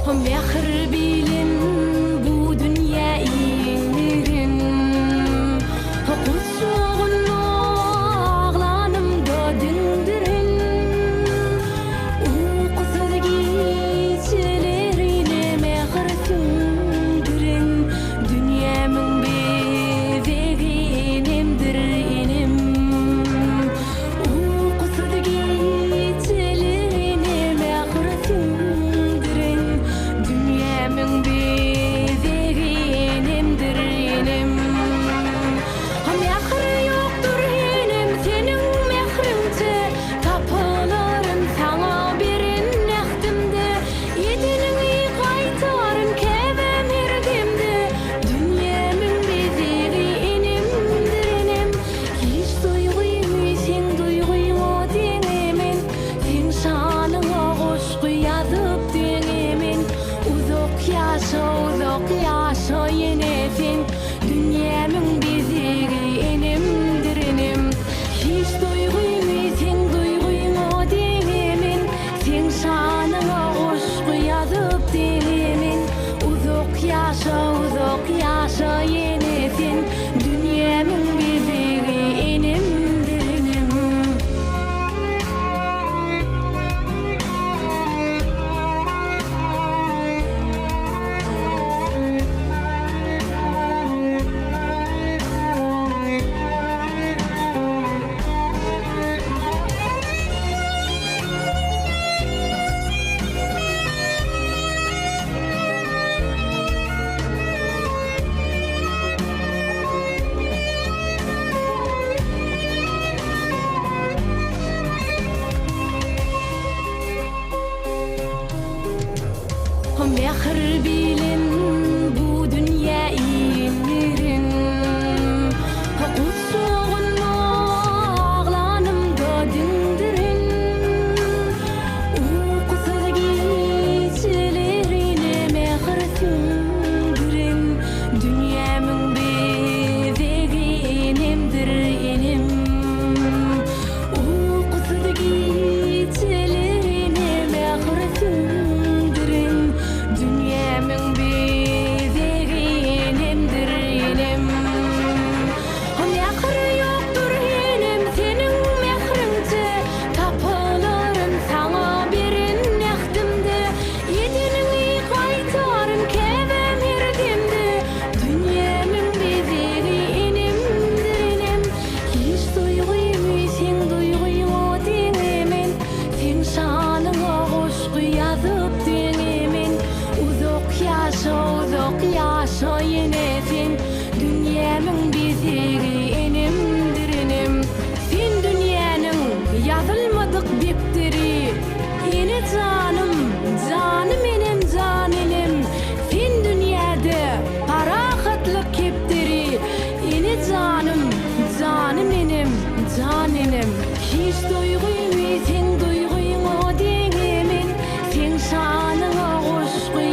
Mehir bilen bu dünya iğnerin Kutsuğun ağlanımda dindirin Uykusuz gecelerine mehir sündürün Dünyamın bezeginemdir enim Uykusuz gecelerine mehir sündürün Dünyamın bezeginemdir enim Mehir yoktur enim senin mehrince Tapılarım sana birin nähdimde Yediniňi gaýtaryn kebem erdimde Dünyamın bezegi enimdir enim Hiç duyguýmy sen duyguýňa deňemen Sen şanyňa goşgy ýazyp deňemen Uzak ýaşa ýene sen Dünyamın bezegi enimdir enim Hiç duyguýmy sen duyguýňa deňemen Sen şanyňa goşgy ýazyp deňemen Uzak ýaşa ýene sen Dünyamın bezegi enimdir enim Mehir bilen bu dünya iğnerin Kutsuğun ağlanımda dindirin Uykusuz gecelerine mehir sündürün Dünyamın bezeginemdir enim Uykusuz gecelerine mehir sündürün Dünyamın bezeginemdir enim Mehir yoktur enim senin mehrince Tapılarım sana birin nähdimde Yediniňi gaýtaryn kebem erdimde Dünyamın bezegi enimdir enim Hiç duyguýmy sen duyguýňa deňemen Sen şanyňa goşgy ýazyp deňemen Uzak ýaşa ýene sen Dünyamın bezegi enimdir enim Sen dünýäniň ýazylmadyk bekteri Ene janym enem jan enem Sen dünýäde parahatlyk kepderi Ene janym enem jan enem Hiç duyguýmy sen duyguýňa deňemen Sen şanyňa goşgy